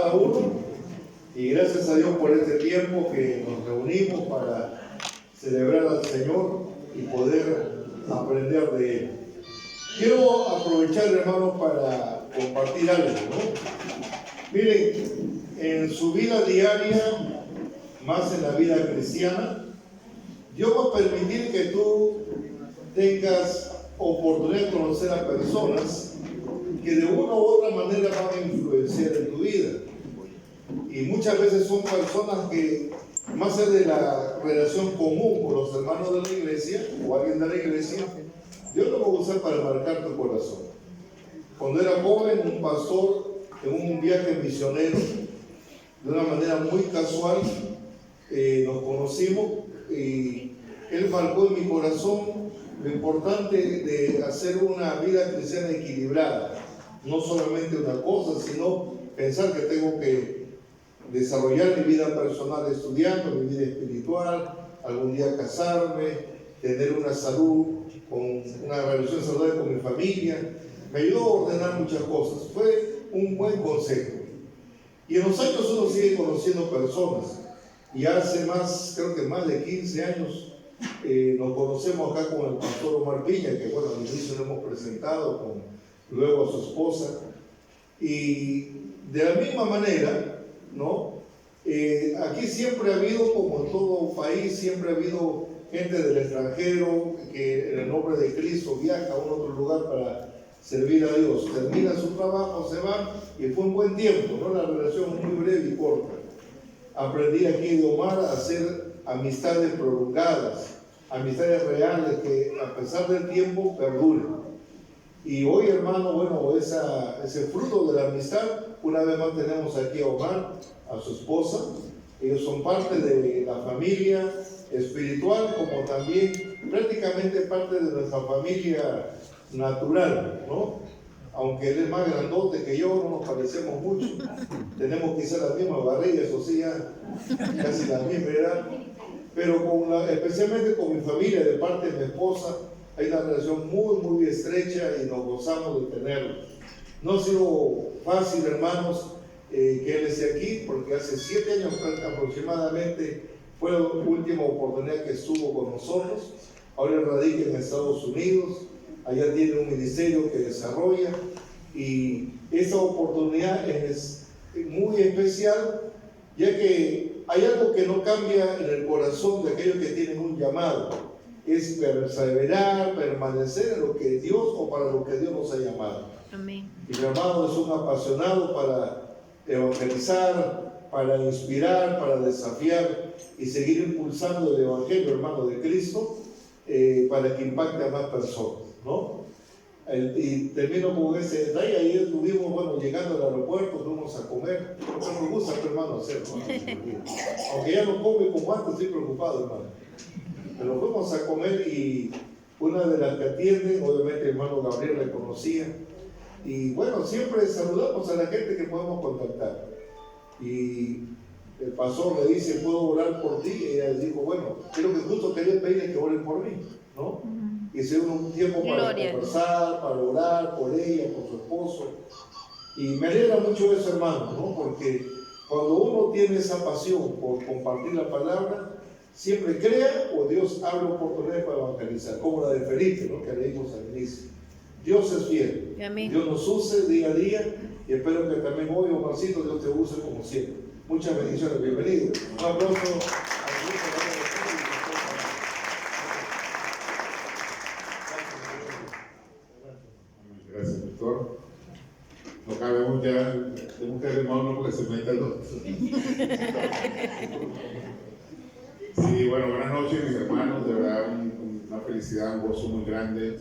cada uno. Y gracias a Dios por este tiempo que nos reunimos para celebrar al Señor y poder aprender de Él. Quiero aprovechar, hermanos, para compartir algo, ¿no? Miren, en su vida diaria, más en la vida cristiana, Dios va a permitir que tú tengas oportunidad de conocer a personas que de una u otra manera van a influenciar en tu vida. Y muchas veces son personas que, más allá de la relación común con los hermanos de la iglesia o alguien de la iglesia, Dios lo va a usar para marcar tu corazón. Cuando era joven, un pastor en un viaje misionero, de una manera muy casual, nos conocimos y él marcó en mi corazón lo importante de hacer una vida cristiana equilibrada. No solamente una cosa, sino pensar que tengo que desarrollar mi vida personal estudiando, mi vida espiritual, algún día casarme, tener una salud, con una relación saludable con mi familia. Me ayudó a ordenar muchas cosas. Fue un buen consejo. Y en los años uno sigue conociendo personas. Y hace creo que más de 15 años, nos conocemos acá con el pastor Omar Piña, que bueno, al inicio lo hemos presentado, luego a su esposa. Y de la misma manera, ¿no? Aquí siempre ha habido, como en todo país, siempre ha habido gente del extranjero que en el nombre de Cristo viaja a un otro lugar para servir a Dios. Termina su trabajo, se va y fue un buen tiempo, ¿no? La relación muy breve y corta. Aprendí aquí de Omar a hacer amistades prolongadas, amistades reales que a pesar del tiempo perduran. Y hoy, hermano, bueno, ese fruto de la amistad, una vez más tenemos aquí a Omar, a su esposa. Ellos son parte de la familia espiritual, como también prácticamente parte de nuestra familia natural, ¿no? Aunque él es más grandote que yo, no nos parecemos mucho. Tenemos quizá la misma barriga, eso sí, ya casi la misma edad. Pero especialmente con mi familia, de parte de mi esposa, hay una relación muy, muy estrecha y nos gozamos de tenerlo. No ha sido fácil, hermanos, que él esté aquí, porque hace 7 años aproximadamente fue la última oportunidad que estuvo con nosotros. Ahora él radica en Estados Unidos, allá tiene un ministerio que desarrolla, y esta oportunidad es muy especial, ya que hay algo que no cambia en el corazón de aquellos que tienen un llamado. Es perseverar, permanecer en lo que Dios o para lo que Dios nos ha llamado. Amén. Y mi hermano es un apasionado para evangelizar, para inspirar, para desafiar y seguir impulsando el evangelio, hermano, de Cristo, para que impacte a más personas, ¿no? Y termino con ese detalle. Ayer estuvimos, bueno, llegando al aeropuerto, fuimos a comer. No me gusta, hermano, hacerlo, ¿no? Aunque ya no come como antes, estoy preocupado, hermano. Pero fuimos a comer y una de las que atienden, obviamente el hermano Gabriel le conocía. Y bueno, siempre saludamos a la gente que podemos contactar. Y el pastor le dice, ¿puedo orar por ti? Y ella le dijo, bueno, creo que justo quería pedirle que oren por mí, ¿no? Y se dio un tiempo para conversar, para orar por ella, por su esposo. Y me alegra mucho eso, hermano, ¿no? Porque cuando uno tiene esa pasión por compartir la palabra, siempre crea o Dios abre oportunidades para evangelizar, como la de Felipe, ¿no? Que leímos al inicio. Dios es fiel. Amén. Dios nos use día a día y espero que también hoy, Omarcito, Dios te use como siempre. Muchas bendiciones, bienvenido. Un aplauso al grupo de Gracias, doctor. No cabemos ya de mujer hermano porque se mete el doctor. Sí, bueno, buenas noches, mis hermanos. De verdad, una felicidad, un gozo muy grande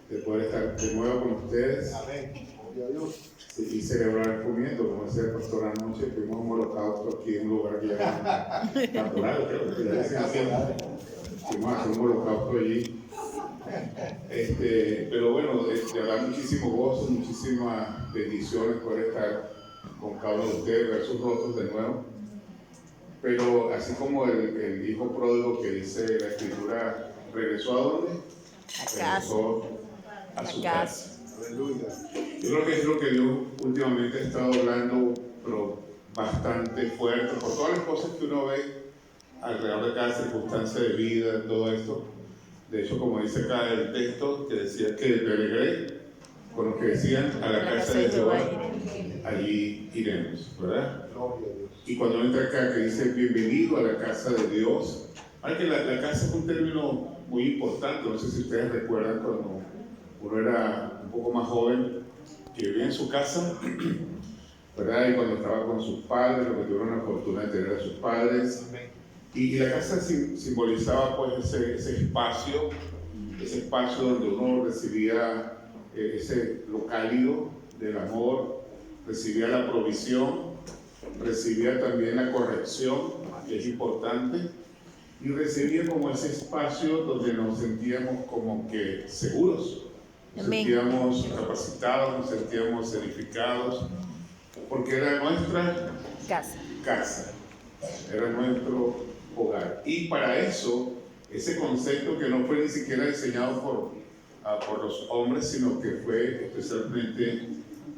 de poder estar de nuevo con ustedes. Amén. Sí, y celebrar comiendo, como decía el pastor anoche, fuimos a un holocausto aquí en un lugar que llaman natural, creo que ya dicen así. Fuimos a hacer un holocausto allí. Pero bueno, de verdad, muchísimo gozo, muchísimas bendiciones poder estar con cada uno de ustedes, ver sus rostros de nuevo. Pero así como el hijo pródigo que dice la escritura, ¿regresó a dónde? Regresó a su casa. Aleluya. Yo creo que es lo que Dios últimamente ha estado hablando, pero bastante fuerte por todas las cosas que uno ve alrededor de cada circunstancia de vida, todo esto. De hecho, como dice acá el texto, que decía que me alegré con los que decían a la casa de Jehová, allí iremos, ¿verdad? Y cuando entra acá que dice bienvenido a la casa de Dios, hay que la casa es un término muy importante. No sé si ustedes recuerdan cuando uno era un poco más joven, que vivía en su casa, ¿verdad? Y cuando estaba con sus padres, lo que tuvieron la fortuna de tener a sus padres. Y la casa simbolizaba pues ese espacio donde uno recibía lo cálido del amor, recibía la provisión, recibía también la corrección, que es importante, y recibía como ese espacio donde nos sentíamos como que seguros, nos sentíamos capacitados, nos sentíamos edificados, porque era nuestra casa, era nuestro hogar. Y para eso, ese concepto que no fue ni siquiera diseñado por los hombres, sino que fue especialmente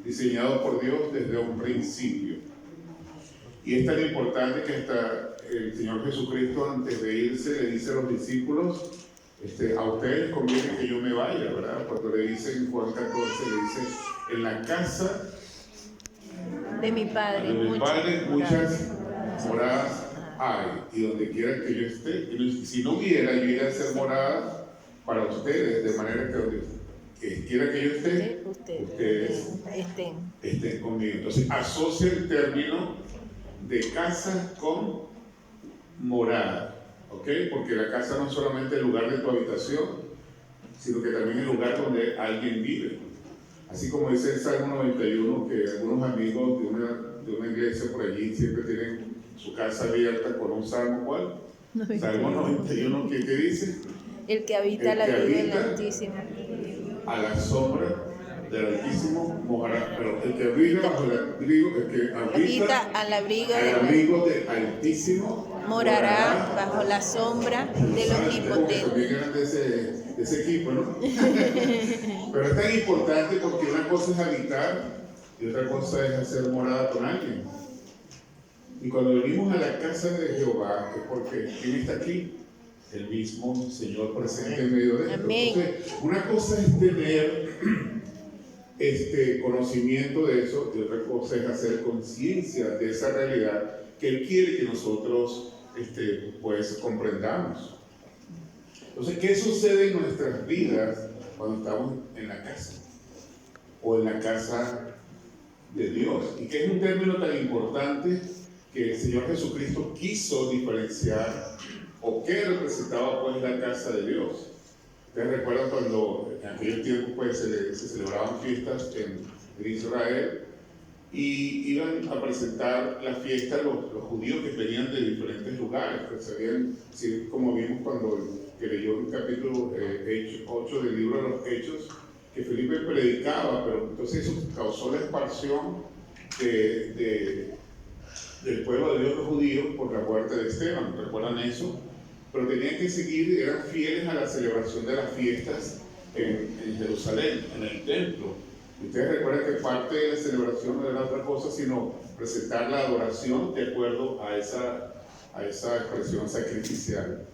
diseñado por Dios desde un principio. Y es tan importante que hasta el Señor Jesucristo, antes de irse, le dice a los discípulos, a ustedes conviene que yo me vaya, ¿verdad? Cuando le dice en Juan 14, le dice, en la casa de mi Padre muchas moradas hay, y donde quiera que yo esté, y si no hubiera, yo iría a hacer morada para ustedes, de manera que donde quiera que yo esté, ustedes estén conmigo. Entonces asocia el término de casa con morada, ¿ok? Porque la casa no es solamente el lugar de tu habitación, sino que también el lugar donde alguien vive. Así como dice el Salmo 91, que algunos amigos de una iglesia por allí siempre tienen su casa abierta con un salmo, ¿cuál? Salmo 91, ¿qué dice? El que habita al abrigo del Altísimo. A la sombra del Altísimo morará. Pero el que vive bajo el abrigo, el que habita al abrigo del Altísimo morará bajo la sombra del Omnipotente. También eran de ese equipo, ¿no? Pero es tan importante porque una cosa es habitar y otra cosa es hacer morada con alguien. Y cuando venimos a la casa de Jehová es porque ¿quién está aquí? El mismo Señor presente en medio de esto. Entonces, una cosa es tener conocimiento de eso y otra cosa es hacer conciencia de esa realidad que Él quiere que nosotros pues comprendamos. Entonces, ¿qué sucede en nuestras vidas cuando estamos en la casa? O en la casa de Dios. Y que es un término tan importante que el Señor Jesucristo quiso diferenciar o qué representaba pues la casa de Dios. Ustedes recuerdan cuando en aquel tiempo pues se celebraban fiestas en Israel y iban a presentar la fiesta los judíos que venían de diferentes lugares, pues sabían, como vimos cuando que leyó el capítulo 8 del libro de los Hechos, que Felipe predicaba, pero entonces eso causó la expansión del pueblo de Dios, los judíos, por la muerte de Esteban. ¿Recuerdan eso? Pero tenían que seguir, eran fieles a la celebración de las fiestas en Jerusalén, en el templo. Y ustedes recuerdan que parte de la celebración no era otra cosa sino presentar la adoración de acuerdo a esa expresión sacrificial.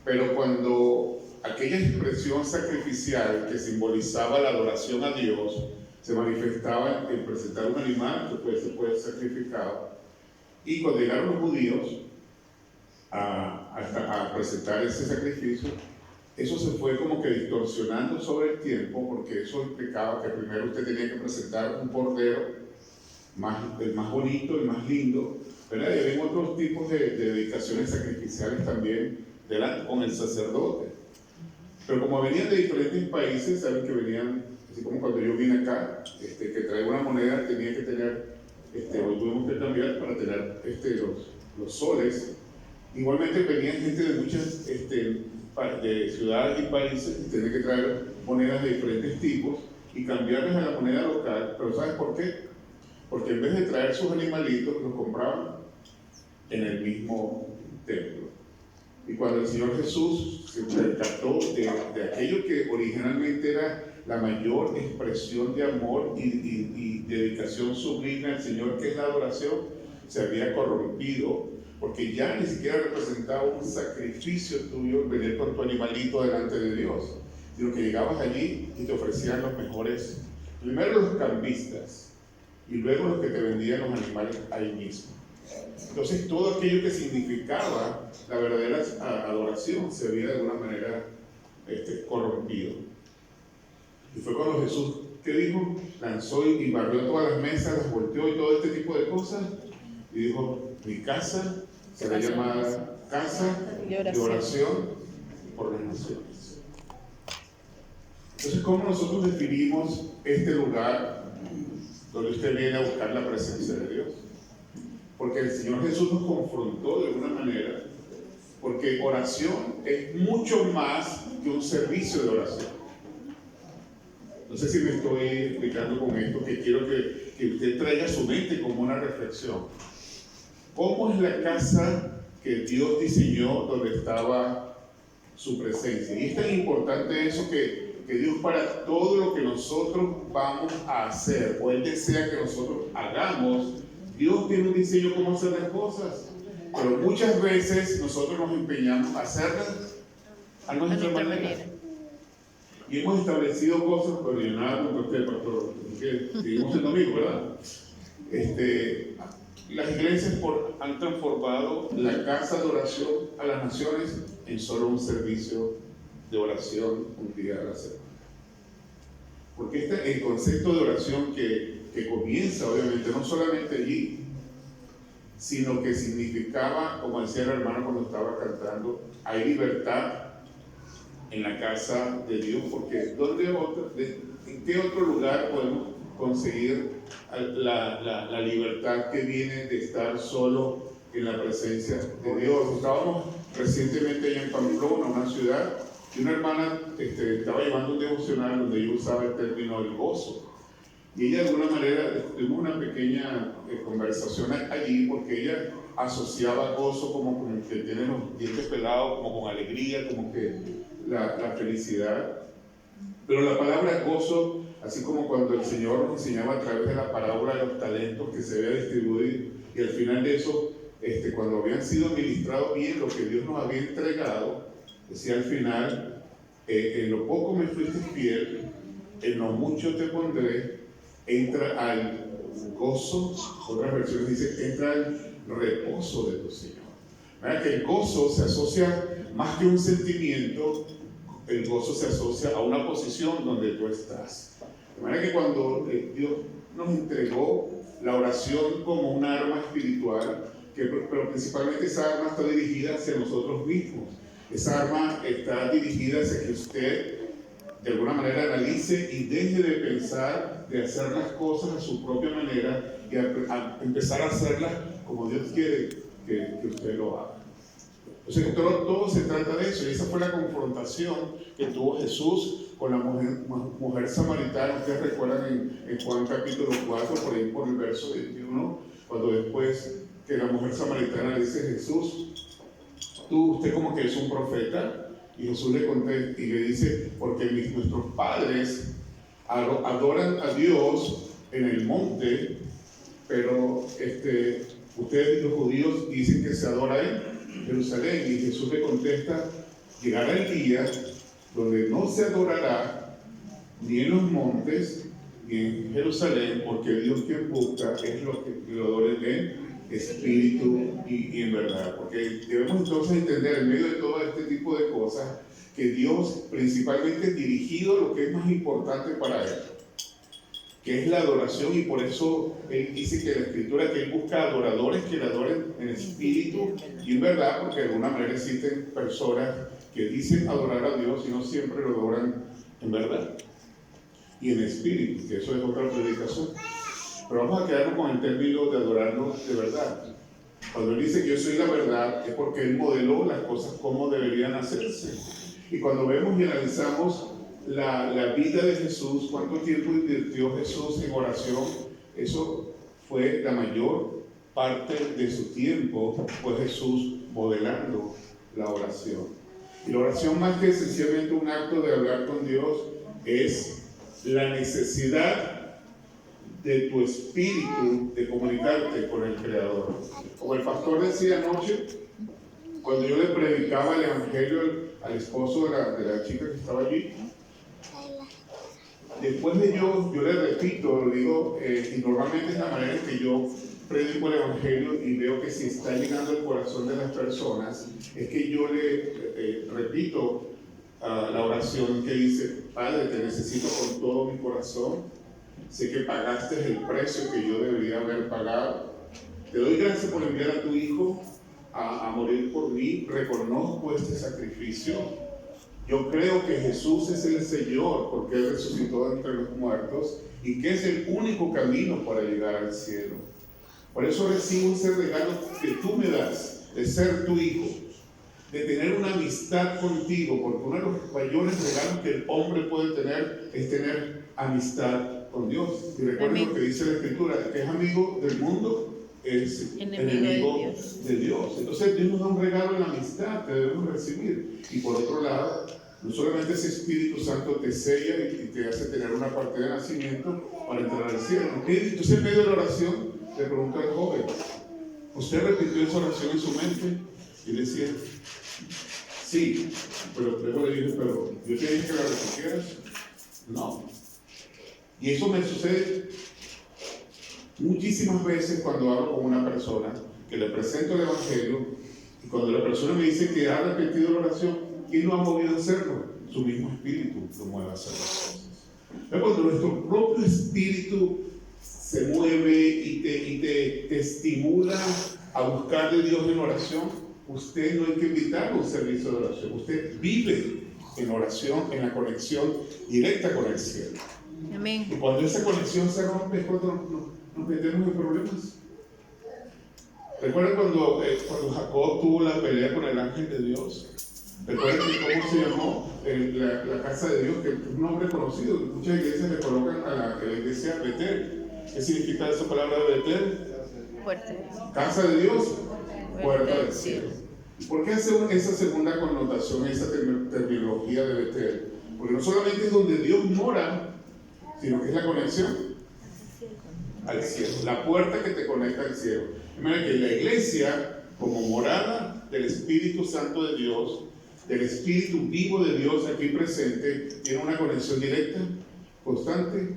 Pero cuando aquella expresión sacrificial que simbolizaba la adoración a Dios se manifestaba en presentar un animal que puede ser sacrificado, y cuando llegaron los judíos a presentar ese sacrificio, eso se fue como que distorsionando sobre el tiempo, porque eso implicaba que primero usted tenía que presentar un cordero, el más bonito, el más lindo, ¿verdad? Y había otros tipos de dedicaciones sacrificiales también delante con el sacerdote. Pero como venían de diferentes países, saben que venían, así como cuando yo vine acá, que traía una moneda, tenía que tener, hoy tuvimos que cambiar para tener los soles. Igualmente venían gente de muchas de ciudades y países y tenían que traer monedas de diferentes tipos y cambiarlas a la moneda local. Pero ¿sabes por qué? Porque en vez de traer sus animalitos, los compraban en el mismo templo. Y cuando el Señor Jesús se percató de aquello que originalmente era la mayor expresión de amor y dedicación sublime al Señor, que es la adoración, se había corrompido, porque ya ni siquiera representaba un sacrificio tuyo venir con tu animalito delante de Dios, sino que llegabas allí y te ofrecían los mejores, primero los cambistas y luego los que te vendían los animales ahí mismo. Entonces todo aquello que significaba la verdadera adoración se había de alguna manera corrompido. Y fue cuando Jesús, ¿qué dijo? Lanzó y barrió todas las mesas, las volteó y todo este tipo de cosas, y dijo: mi casa será llamada casa de oración por las naciones. Entonces, ¿cómo nosotros definimos este lugar donde usted viene a buscar la presencia de Dios? Porque el Señor Jesús nos confrontó de alguna manera, porque oración es mucho más que un servicio de oración. No sé si me estoy explicando con esto, que quiero que usted traiga a su mente como una reflexión. ¿Cómo es la casa que Dios diseñó donde estaba su presencia? Y es tan importante eso que Dios, para todo lo que nosotros vamos a hacer, o Él desea que nosotros hagamos, Dios tiene un diseño cómo hacer las cosas. Pero muchas veces nosotros nos empeñamos a hacerlas a nuestra manera. Y hemos establecido cosas, pero yo nada contra usted, pastor, que seguimos el domingo, ¿verdad? Las iglesias han transformado la casa de oración a las naciones en solo un servicio de oración un día a la semana. Porque el concepto de oración que comienza, obviamente, no solamente allí, sino que significaba, como decía el hermano cuando estaba cantando, hay libertad en la casa de Dios, porque ¿en qué otro lugar podemos conseguir la libertad que viene de estar solo en la presencia de Dios? Estábamos recientemente allá en Pamplona, una ciudad, y una hermana estaba llevando un devocional donde yo usaba el término del gozo. Y ella de alguna manera, tuvimos una pequeña conversación allí, porque ella asociaba gozo como que tiene los dientes pelados, como con alegría, como que la felicidad. Pero la palabra gozo, así como cuando el Señor nos enseñaba a través de la parábola de los talentos que se había distribuido, y al final de eso, cuando habían sido administrados bien lo que Dios nos había entregado, decía al final, en lo poco me fuiste fiel, en lo mucho te pondré, entra al gozo. Otras versiones dicen, entra al reposo de tu Señor. ¿Verdad? Que el gozo se asocia más que un sentimiento, el gozo se asocia a una posición donde tú estás. De manera que cuando Dios nos entregó la oración como un arma espiritual, pero principalmente esa arma está dirigida hacia nosotros mismos. Esa arma está dirigida hacia que usted de alguna manera analice y deje de pensar de hacer las cosas a su propia manera y a empezar a hacerlas como Dios quiere que usted lo haga. Entonces todo se trata de eso, y esa fue la confrontación que tuvo Jesús con la mujer samaritana. Ustedes recuerdan en Juan capítulo 4, por ahí por el verso 21, cuando después que la mujer samaritana le dice a Jesús, usted como que es un profeta. Y Jesús le contesta y le dice, porque nuestros padres adoran a Dios en el monte, pero ustedes los judíos dicen que se adora en Jerusalén. Y Jesús le contesta, llegará el día donde no se adorará ni en los montes ni en Jerusalén, porque Dios quien busca es lo que lo adoren en espíritu y en verdad. Porque debemos entonces entender en medio de todo este tipo de cosas que Dios principalmente dirigido a lo que es más importante para Él, que es la adoración, y por eso Él dice que la Escritura que Él busca adoradores que le adoren en espíritu y en verdad, porque de alguna manera existen personas que dicen adorar a Dios y no siempre lo adoran en verdad y en espíritu, que eso es otra predicación. Pero vamos a quedarnos con el término de adorarlo de verdad. Cuando Él dice que yo soy la verdad, es porque Él modeló las cosas como deberían hacerse. Y cuando vemos y analizamos la vida de Jesús, cuánto tiempo invirtió Jesús en oración, eso fue la mayor parte de su tiempo, fue Jesús modelando la oración. Y la oración, más que sencillamente un acto de hablar con Dios, es la necesidad de tu espíritu de comunicarte con el Creador. Como el pastor decía anoche, cuando yo le predicaba el Evangelio al esposo de la chica que estaba allí, después de yo le repito, lo digo, y normalmente es la manera en que yo predico el Evangelio y veo que si está llegando al corazón de las personas, es que yo le repito la oración que dice: Padre, te necesito con todo mi corazón, sé que pagaste el precio que yo debería haber pagado, te doy gracias por enviar a tu Hijo a morir por mí, reconozco este sacrificio, yo creo que Jesús es el Señor porque Él resucitó entre los muertos y que es el único camino para llegar al cielo. Por eso recibo ese regalo que tú me das de ser tu hijo, de tener una amistad contigo, porque uno de los mayores regalos que el hombre puede tener es tener amistad con Dios. Y recuerden lo que dice la Escritura: el que es amigo del mundo es enemigo de Dios. Entonces Dios nos da un regalo en la amistad que debemos recibir. Y por otro lado, no solamente ese Espíritu Santo te sella y te hace tener una parte de nacimiento para entrar al cielo. Entonces en medio de la oración le pregunto al joven: ¿usted repitió esa oración en su mente? Y le decía: sí. Pero luego le dije: ¿pero yo te dije que la repitieras? No. Y eso me sucede muchísimas veces cuando hablo con una persona, que le presento el Evangelio, y cuando la persona me dice que ha repetido la oración, ¿quién lo ha movido a hacerlo? Su mismo espíritu lo mueve a hacer las cosas. Pero cuando nuestro propio espíritu se mueve y te estimula a buscar de Dios en oración, usted no hay que invitarlo a un servicio de oración. Usted vive en oración, en la conexión directa con el cielo. Amén. Y cuando esa conexión se rompe es cuando nos metemos en problemas. ¿Recuerdan cuando Jacob tuvo la pelea con el ángel de Dios? ¿Recuerdan cómo se llamó la casa de Dios? Que es un nombre conocido. Muchas iglesias le colocan a la iglesia Betel. ¿Qué significa esa palabra de Betel? Puerta. Casa de Dios, puerta del cielo. ¿Por qué hace esa segunda connotación, esa terminología de Betel? Porque no solamente es donde Dios mora, sino que es la conexión al cielo, la puerta que te conecta al cielo. De manera que la iglesia, como morada del Espíritu Santo de Dios, del Espíritu vivo de Dios aquí presente, tiene una conexión directa, constante,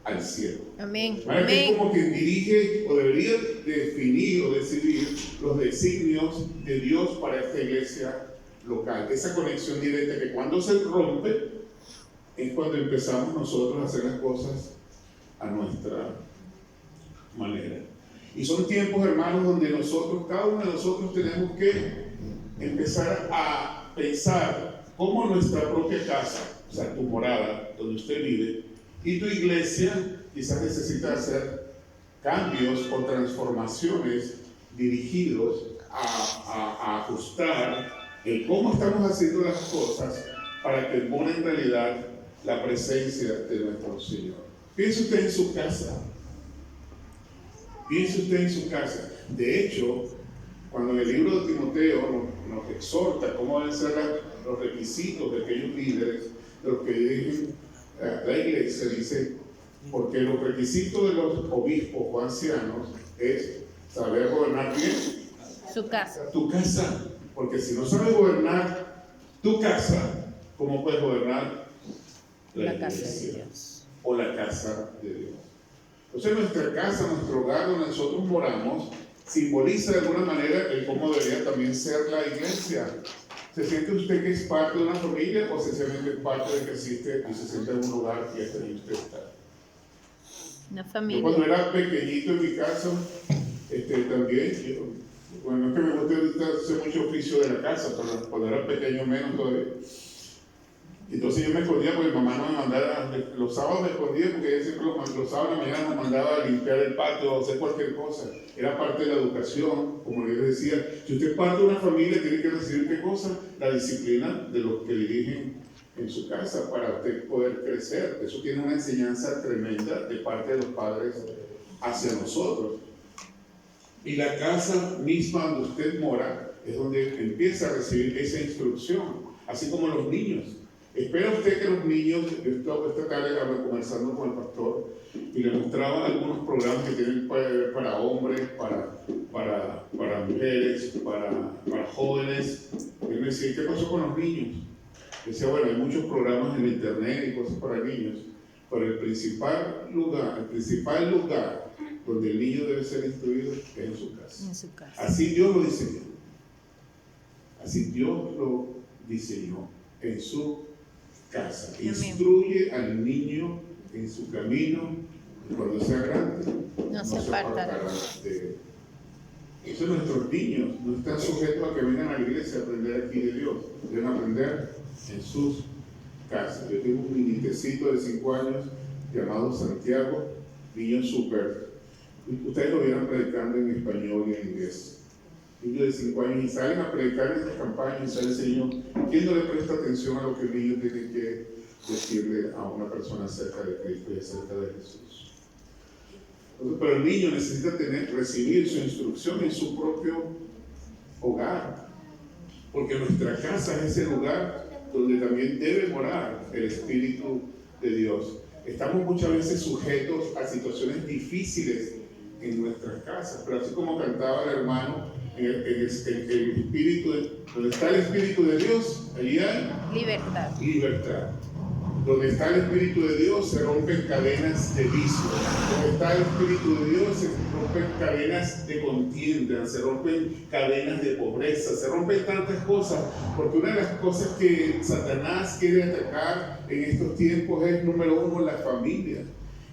al cielo. Amén. Es como quien dirige o debería definir o decidir los designios de Dios para esta iglesia local. Esa conexión directa que cuando se rompe es cuando empezamos nosotros a hacer las cosas a nuestra manera. Y son tiempos, hermanos, donde nosotros, cada uno de nosotros, tenemos que empezar a pensar cómo nuestra propia casa, o sea, tu morada, donde usted vive, y tu iglesia quizás necesita hacer cambios o transformaciones dirigidos a ajustar el cómo estamos haciendo las cosas para que more en realidad la presencia de nuestro Señor. Piense usted en su casa. Piense usted en su casa. De hecho, cuando en el libro de Timoteo nos exhorta cómo deben ser los requisitos de aquellos líderes, de los que dirigen la iglesia, dice: porque los requisitos de los obispos o ancianos es saber gobernar bien Su casa. tu casa. Porque si no sabes gobernar tu casa, ¿cómo puedes gobernar la casa de iglesia Dios. o la casa de Dios? Entonces nuestra casa, nuestro hogar donde nosotros moramos, simboliza de alguna manera el cómo debería también ser la iglesia. ¿Se siente usted que es parte de una familia o se siente parte de que existe y se siente en un lugar y hasta ahí usted está? Una Yo familia. cuando era pequeñito en mi casa, también, bueno, no es que me guste ahorita hacer mucho oficio de la casa, pero cuando era pequeño menos todavía. Entonces yo me escondía porque mi mamá no me mandara, los sábados me escondía porque ella siempre los sábados de la mañana nos mandaba a limpiar el patio o hacer cualquier cosa. Era parte de la educación, como yo les decía, si usted es parte de una familia tiene que recibir ¿qué cosa? La disciplina de los que dirigen en su casa para usted poder crecer. Eso tiene una enseñanza tremenda de parte de los padres hacia nosotros. Y la casa misma donde usted mora es donde empieza a recibir esa instrucción, así como los niños. ¿Espera usted que los niños, yo estaba esta tarde conversando con el pastor y le mostraba algunos programas que tienen para hombres, para mujeres, para jóvenes? Él me decía, ¿qué pasó con los niños? Decía, bueno, hay muchos programas en internet y cosas para niños, pero el principal lugar donde el niño debe ser instruido es en su casa. En su casa. Así Dios lo diseñó. Así Dios lo diseñó en su casa. Amén. Instruye al niño en su camino y cuando sea grande No se apartará de él. Entonces nuestros niños no están sujetos a que vengan a la iglesia a aprender aquí de Dios. Deben aprender en sus casas. Yo tengo un niñitecito de 5 años llamado Santiago, niño súper. Ustedes lo vieron predicando en español y en inglés. Niños de 5 años y salen a predicar en esta campaña y sale ese niño. ¿Quién no le presta atención a lo que el niño tiene que decirle a una persona acerca de Cristo y acerca de Jesús? Entonces, pero el niño necesita recibir su instrucción en su propio hogar, porque nuestra casa es ese lugar donde también debe morar el Espíritu de Dios. Estamos muchas veces sujetos a situaciones difíciles en nuestras casas, pero así como cantaba el hermano, el espíritu donde está el Espíritu de Dios, allí hay libertad. Donde está el Espíritu de Dios se rompen cadenas de vicio. Donde está el Espíritu de Dios se rompen cadenas de contienda, se rompen cadenas de pobreza, se rompen tantas cosas. Porque una de las cosas que Satanás quiere atacar en estos tiempos es, número uno, la familia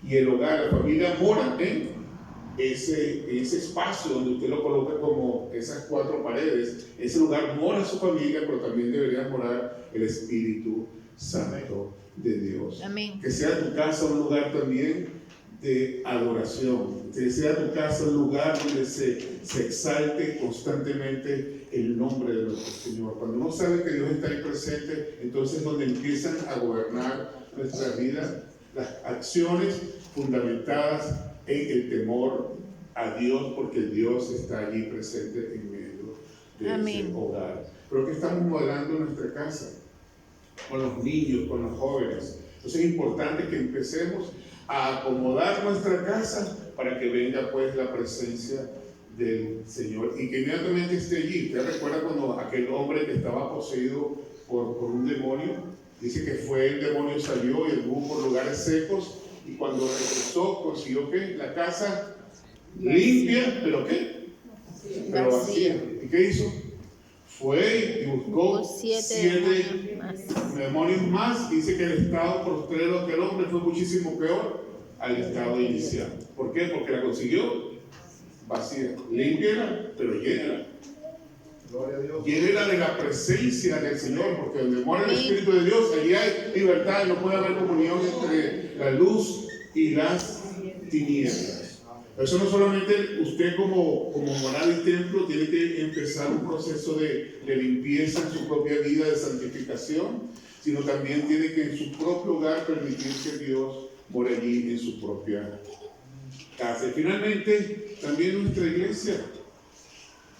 y el hogar. La familia mora en ese espacio donde usted lo coloca como esas 4 paredes. Ese lugar mora su familia, pero también debería morar el Espíritu Santo de Dios. Amén. Que sea tu casa un lugar también de adoración, que sea tu casa un lugar donde se exalte constantemente el nombre de nuestro Señor. Cuando uno sabe que Dios está ahí presente, entonces es donde empiezan a gobernar nuestra vida las acciones fundamentadas en el temor a Dios, porque Dios está allí presente en medio de Amén. ese hogar. Pero ¿qué estamos modelando en nuestra casa? Con los niños, con los jóvenes. Entonces es importante que empecemos a acomodar nuestra casa para que venga pues la presencia del Señor y que inmediatamente esté allí. ¿Usted recuerda cuando aquel hombre que estaba poseído por un demonio? Dice que el demonio salió y anduvo por lugares secos y cuando regresó consiguió ¿qué? La casa limpia, pero ¿qué? Pero vacía. ¿Y qué hizo? Fue y buscó 7 demonios más. Dice que el estado postrero de aquel hombre fue muchísimo peor al estado inicial. ¿Por qué? Porque la consiguió vacía. Límpiala, pero llénala. Llénela de la presencia del Señor, porque donde mora el Espíritu de Dios, allí hay libertad y no puede haber comunión entre la luz y las tinieblas. Eso no solamente usted como moral y templo tiene que empezar un proceso de limpieza en su propia vida, de santificación, sino también tiene que en su propio hogar permitir que Dios more allí en su propia casa. Y finalmente, también nuestra iglesia.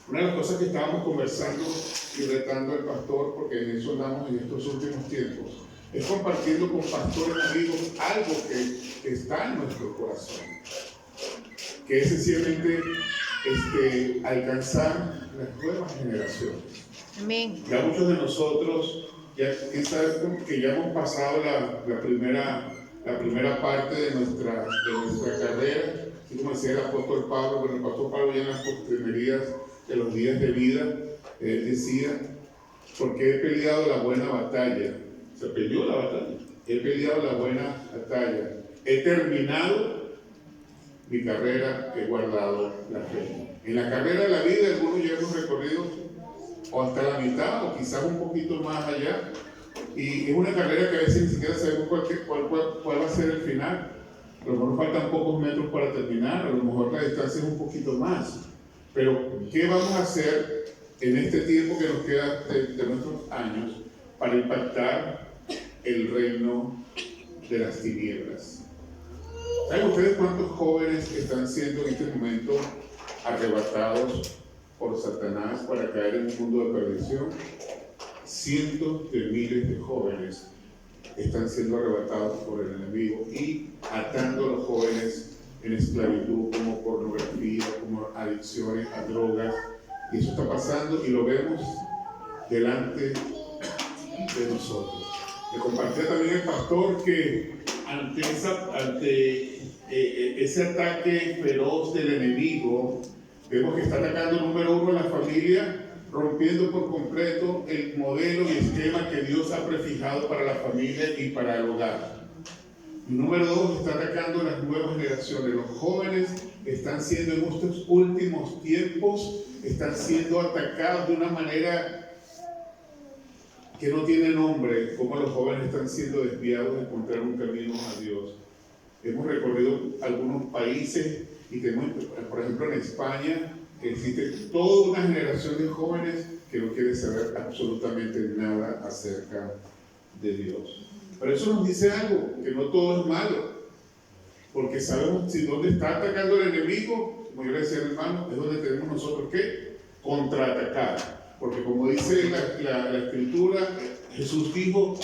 Una de las cosas que estábamos conversando y retando al pastor, porque en eso andamos en estos últimos tiempos, es compartiendo con pastores amigos algo que está en nuestro corazón, que es sencillamente alcanzar las nuevas generaciones. Amén. Ya muchos de nosotros, que ya hemos pasado la primera parte de nuestra carrera, así como decía el apóstol Pablo, pero el apóstol Pablo ya en las postrimerías de los días de vida, él decía, porque he peleado la buena batalla, se peleó la batalla, he peleado la buena batalla, he terminado mi carrera, he guardado la fe. En la carrera de la vida algunos ya hemos recorrido o hasta la mitad o quizás un poquito más allá, y es una carrera que a veces ni siquiera sabemos cuál va a ser el final. A lo mejor faltan pocos metros para terminar, a lo mejor la distancia es un poquito más. Pero, ¿qué vamos a hacer en este tiempo que nos queda de nuestros años para impactar el reino de las tinieblas? ¿Saben ustedes cuántos jóvenes están siendo en este momento arrebatados por Satanás para caer en un mundo de perdición? Cientos de miles de jóvenes están siendo arrebatados por el enemigo y atando a los jóvenes en esclavitud, como pornografía, como adicciones a drogas. Y eso está pasando y lo vemos delante de nosotros. Me compartía también el pastor que ante ese ataque feroz del enemigo, vemos que está atacando número uno a la familia, rompiendo por completo el modelo y esquema que Dios ha prefijado para la familia y para el hogar. Y número dos, está atacando a las nuevas generaciones. Los jóvenes están siendo en estos últimos tiempos, están siendo atacados de una manera que no tiene nombre, como los jóvenes están siendo desviados de encontrar un camino a Dios. Hemos recorrido algunos países y tenemos, por ejemplo, en España, existe toda una generación de jóvenes que no quiere saber absolutamente nada acerca de Dios. Pero eso nos dice algo, que no todo es malo, porque sabemos si dónde está atacando el enemigo, como yo le decía al hermano, es donde tenemos nosotros que contraatacar. Porque como dice la Escritura, Jesús dijo: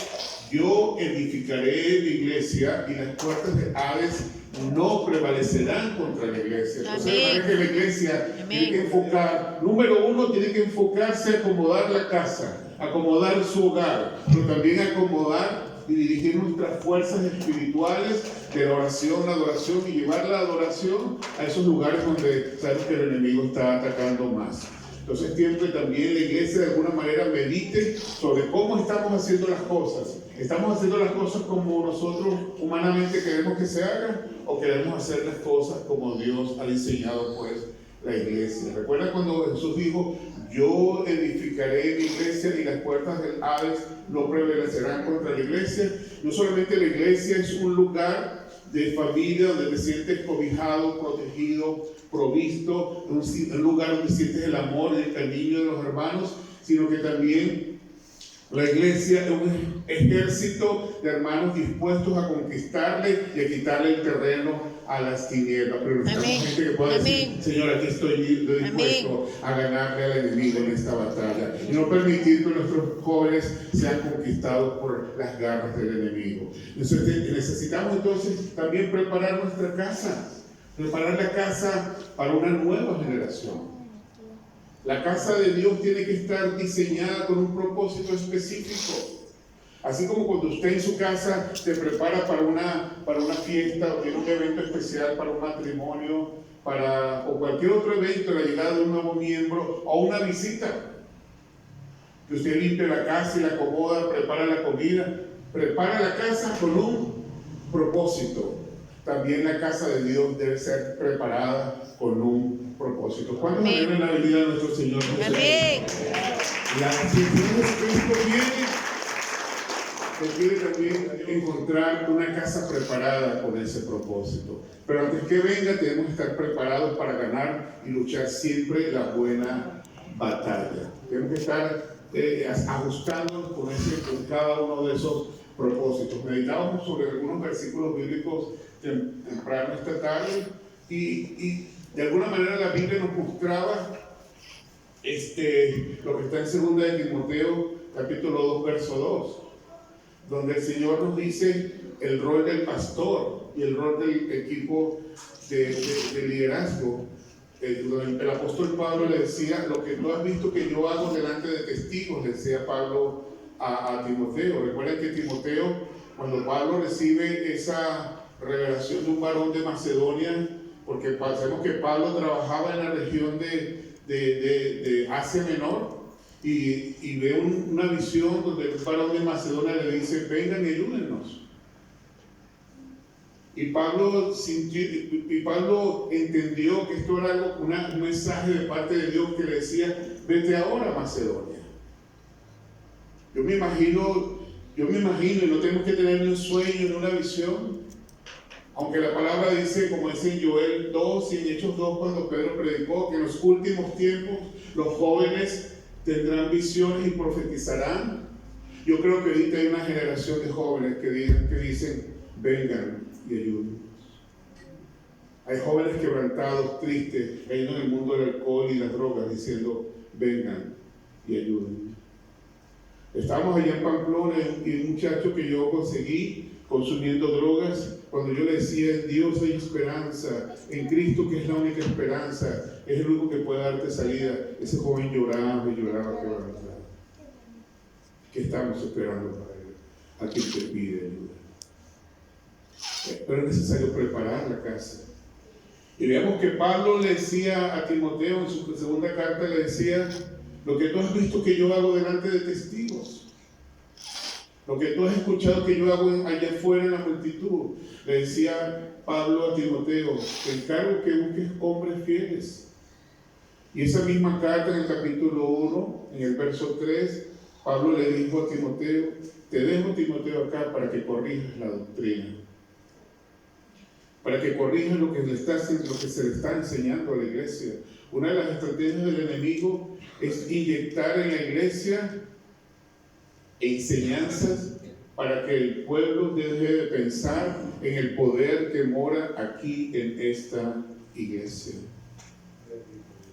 yo edificaré mi iglesia y las puertas de Hades no prevalecerán contra la iglesia. Entonces, parece que la iglesia tiene que enfocar, número uno, tiene que enfocarse a acomodar la casa, acomodar su hogar, pero también acomodar y dirigir nuestras fuerzas espirituales de la oración, la adoración, y llevar la adoración a esos lugares donde sabemos que el enemigo está atacando más. Entonces, siempre también la iglesia de alguna manera medite sobre cómo estamos haciendo las cosas. ¿Estamos haciendo las cosas como nosotros humanamente queremos que se hagan? ¿O queremos hacer las cosas como Dios ha diseñado pues la iglesia? ¿Recuerda cuando Jesús dijo: yo edificaré mi iglesia y las puertas del Hades no prevalecerán contra la iglesia? No solamente la iglesia es un lugar de familia donde te sientes cobijado, protegido, provisto, un lugar donde sientes el amor y el cariño de los hermanos, sino que también la iglesia es un ejército de hermanos dispuestos a conquistarle y a quitarle el terreno a las tinieblas. Pero necesitamos gente que pueda decir: Señor, aquí estoy dispuesto a ganarle al enemigo en esta batalla, y no permitir que nuestros jóvenes sean conquistados por las garras del enemigo. Necesitamos entonces también preparar nuestra casa, preparar la casa para una nueva generación. La casa de Dios tiene que estar diseñada con un propósito específico. Así como cuando usted en su casa se prepara para una fiesta o tiene un evento especial, para un matrimonio, o cualquier otro evento, la llegada de un nuevo miembro o una visita, que usted limpia la casa y la acomoda, prepara la comida, prepara la casa con un propósito. También la casa de Dios debe ser preparada con un propósito. ¿Cuántos anhelan la venida de nuestro Señor Jesús? Amén. Si Cristo viene, también encontrar una casa preparada con ese propósito. Pero antes que venga, tenemos que estar preparados para ganar y luchar siempre la buena batalla. Tenemos que estar ajustándonos con cada uno de esos propósitos. Meditábamos sobre algunos versículos bíblicos temprano esta tarde y de alguna manera la Biblia nos mostraba lo que está en 2 de Timoteo capítulo 2 verso 2, donde el Señor nos dice el rol del pastor y el rol del equipo de liderazgo. El apóstol Pablo le decía: lo que tú has visto que yo hago delante de testigos, le decía Pablo a Timoteo. Recuerden que Timoteo, cuando Pablo recibe esa revelación de un varón de Macedonia, porque sabemos que Pablo trabajaba en la región de Asia Menor, y ve una visión donde un varón de Macedonia le dice: vengan y ayúdennos. Y Pablo entendió que esto era algo, un mensaje de parte de Dios que le decía: vete ahora a Macedonia. Yo me imagino, y no tenemos que tener ni un sueño ni una visión, aunque la palabra dice, como dice en Joel 2 y en Hechos 2, cuando Pedro predicó, que en los últimos tiempos los jóvenes tendrán visiones y profetizarán. Yo creo que ahorita hay una generación de jóvenes que dicen: vengan y ayúdennos. Hay jóvenes quebrantados, tristes, cayendo en el mundo del alcohol y las drogas, diciendo: vengan y ayúdennos. Estábamos allá en Pamplona y un muchacho que yo conseguí consumiendo drogas, cuando yo le decía, en Dios hay esperanza, en Cristo que es la única esperanza, es el único que puede darte salida, ese joven lloraba y lloraba quebrantado. ¿Qué estamos esperando para él? A quien te pide ayuda. Pero es necesario preparar la casa. Y veamos que Pablo le decía a Timoteo en su segunda carta, le decía, lo que tú has visto que yo hago delante de testigos, lo que tú has escuchado que yo hago allá afuera en la multitud, le decía Pablo a Timoteo, te encargo que busques hombres fieles. Y esa misma carta en el capítulo 1, en el verso 3, Pablo le dijo a Timoteo, te dejo Timoteo acá para que corrijas la doctrina, para que corrijas lo que se le está enseñando a la iglesia. Una de las estrategias del enemigo es inyectar en la iglesia enseñanzas para que el pueblo deje de pensar en el poder que mora aquí en esta iglesia.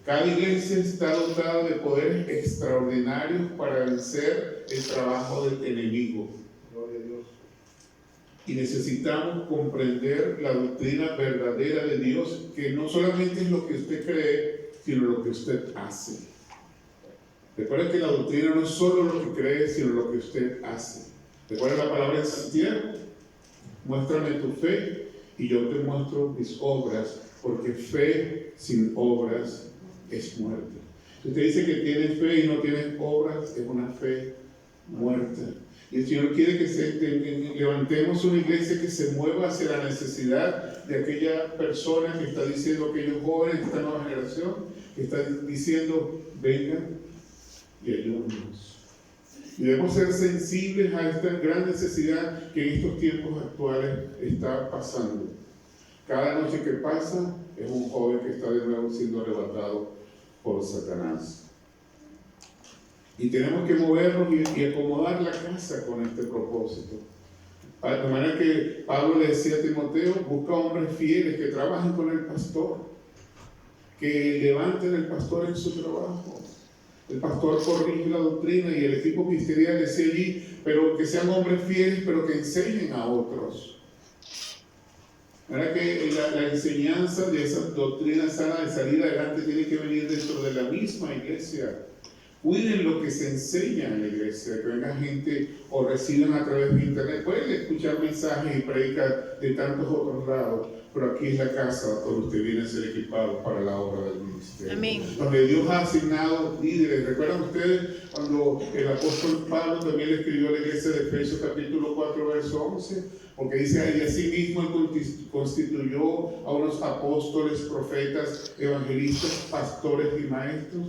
Cada iglesia está dotada de poderes extraordinarios para vencer el trabajo del enemigo. Gloria a Dios. Y necesitamos comprender la doctrina verdadera de Dios, que no solamente es lo que usted cree, sino lo que usted hace. Recuerda que la doctrina no es solo lo que cree, sino lo que usted hace. Recuerda la palabra en Santiago, muéstrame tu fe y yo te muestro mis obras, porque fe sin obras es muerte. Si usted dice que tiene fe y no tiene obras, es una fe muerta. Y el Señor quiere que levantemos una iglesia que se mueva hacia la necesidad de aquella persona que está diciendo, aquellos jóvenes, esta nueva generación, que está diciendo, vengan y ayúdenos. Y debemos ser sensibles a esta gran necesidad que en estos tiempos actuales está pasando. Cada noche que pasa es un joven que está de nuevo siendo arrebatado por Satanás. Y tenemos que movernos y acomodar la casa con este propósito. De manera que Pablo le decía a Timoteo, busca hombres fieles que trabajen con el pastor, que levanten al pastor en su trabajo. El pastor corrige la doctrina y el equipo ministerial decía allí, pero que sean hombres fieles, pero que enseñen a otros. Ahora que la enseñanza de esa doctrina sana de salir adelante tiene que venir dentro de la misma iglesia. Cuiden lo que se enseña en la iglesia, que venga gente o reciban a través de internet. Pueden escuchar mensajes y predicas de tantos otros lados, pero aquí es la casa donde usted viene a ser equipado para la obra del ministerio. Amén. Donde Dios ha asignado líderes. ¿Recuerdan ustedes cuando el apóstol Pablo también le escribió a la iglesia de Efesios capítulo 4, verso 11? Porque dice, y así mismo él constituyó a unos apóstoles, profetas, evangelistas, pastores y maestros.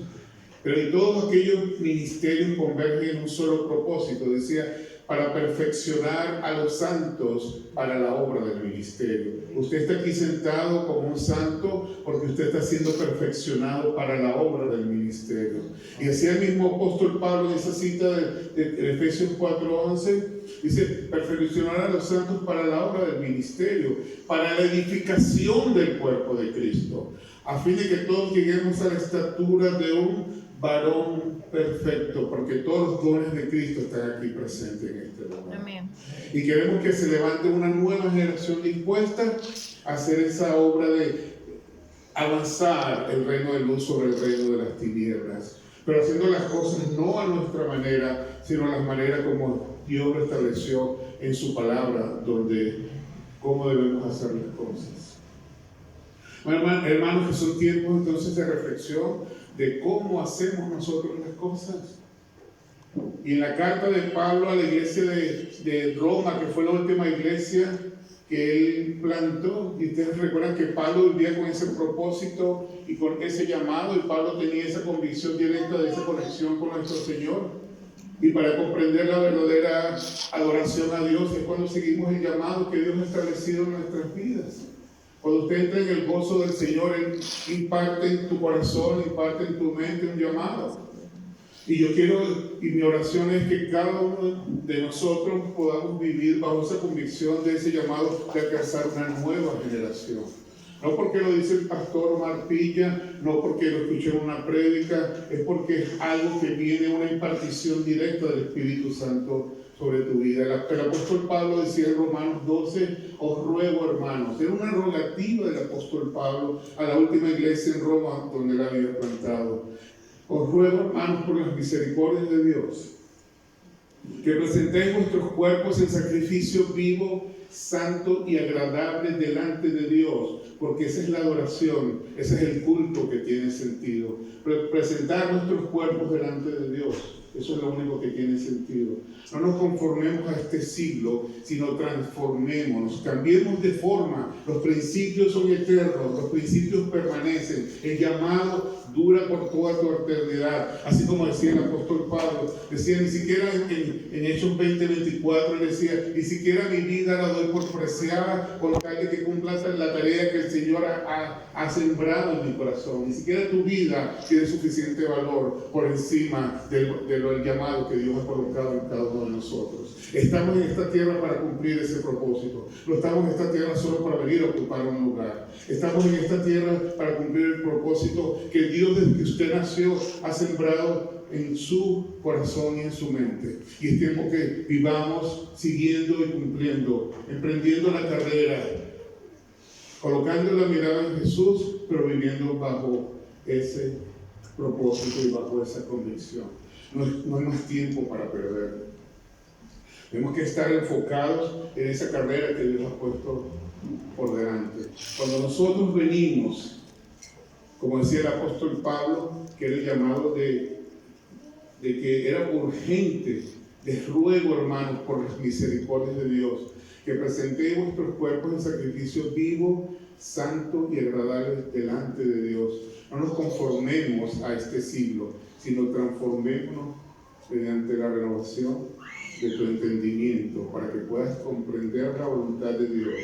Pero en todos aquellos ministerios convergen en un solo propósito, decía, para perfeccionar a los santos para la obra del ministerio. Usted está aquí sentado como un santo porque usted está siendo perfeccionado para la obra del ministerio. Y así el mismo apóstol Pablo en esa cita de Efesios 4:11, dice, perfeccionar a los santos para la obra del ministerio, para la edificación del cuerpo de Cristo, a fin de que todos lleguemos a la estatura de un varón perfecto, porque todos los dones de Cristo están aquí presentes en este lugar. Amén. Y queremos que se levante una nueva generación dispuesta a hacer esa obra de avanzar el reino de luz sobre el reino de las tinieblas, pero haciendo las cosas no a nuestra manera, sino a la manera como Dios lo estableció en su palabra, donde cómo debemos hacer las cosas. Bueno, hermanos, que son tiempos entonces de reflexión de cómo hacemos nosotros las cosas. Y en la carta de Pablo a la iglesia de Roma, que fue la última iglesia que él plantó, y ustedes recuerdan que Pablo vivía con ese propósito y con ese llamado, y Pablo tenía esa convicción directa de esa conexión con nuestro Señor. Y para comprender la verdadera adoración a Dios es cuando seguimos el llamado que Dios ha establecido en nuestras vidas. Cuando usted entra en el gozo del Señor, Él imparte en tu corazón, imparte en tu mente un llamado. Y yo quiero, y mi oración es que cada uno de nosotros podamos vivir bajo esa convicción de ese llamado de alcanzar una nueva generación. No porque lo dice el pastor Omar Pilla, no porque lo escuché en una prédica, es porque es algo que viene, una impartición directa del Espíritu Santo sobre tu vida. El apóstol Pablo decía en Romanos 12, os ruego, hermanos. Era una rogativa del apóstol Pablo a la última iglesia en Roma donde él había plantado. Os ruego, hermanos, por las misericordias de Dios, que presentéis vuestros cuerpos en sacrificio vivo, santo y agradable delante de Dios, porque esa es la adoración, ese es el culto que tiene sentido. Presentar nuestros cuerpos delante de Dios, eso es lo único que tiene sentido. No nos conformemos a este siglo, sino transformémonos, cambiemos de forma. Los principios son eternos, los principios permanecen. El llamado dura por toda tu eternidad. Así como decía el apóstol Pablo, decía, ni siquiera en Hechos 20:24, él decía, ni siquiera mi vida la doy por preciada con tal de que cumpla la tarea que el Señor ha sembrado en mi corazón. Ni siquiera tu vida tiene suficiente valor por encima del llamado que Dios ha colocado en cada uno de nosotros. Estamos en esta tierra para cumplir ese propósito. No estamos en esta tierra solo para venir a ocupar un lugar. Estamos en esta tierra para cumplir el propósito que Dios, desde que usted nació, ha sembrado en su corazón y en su mente. Y es tiempo que vivamos siguiendo y cumpliendo, emprendiendo la carrera, colocando la mirada en Jesús, pero viviendo bajo ese propósito y bajo esa convicción. No hay más tiempo para perder. Tenemos que estar enfocados en esa carrera que Dios ha puesto por delante. Cuando nosotros venimos, como decía el apóstol Pablo, que era el llamado de que era urgente, les ruego, hermanos, por las misericordias de Dios, que presentéis vuestros cuerpos en sacrificio vivo, santo y agradable delante de Dios. No nos conformemos a este siglo, sino transformémonos mediante la renovación de tu entendimiento, para que puedas comprender la voluntad de Dios,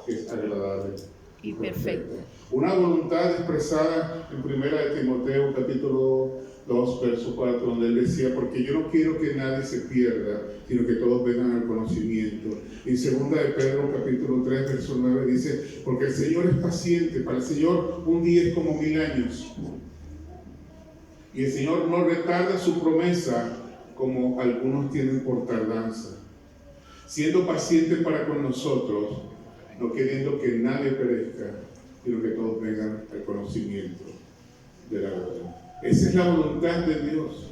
que es agradable y perfecta. Una voluntad expresada en 1 de Timoteo capítulo 2, verso 4, donde él decía, porque yo no quiero que nadie se pierda, sino que todos vengan al conocimiento. Y en 2 de Pedro capítulo 3, verso 9 dice, porque el Señor es paciente, para el Señor un día es como 1000 años. Y el Señor no retarda su promesa, como algunos tienen por tardanza, siendo paciente para con nosotros, no queriendo que nadie perezca, sino que todos vengan al conocimiento de la verdad. Esa es la voluntad de Dios.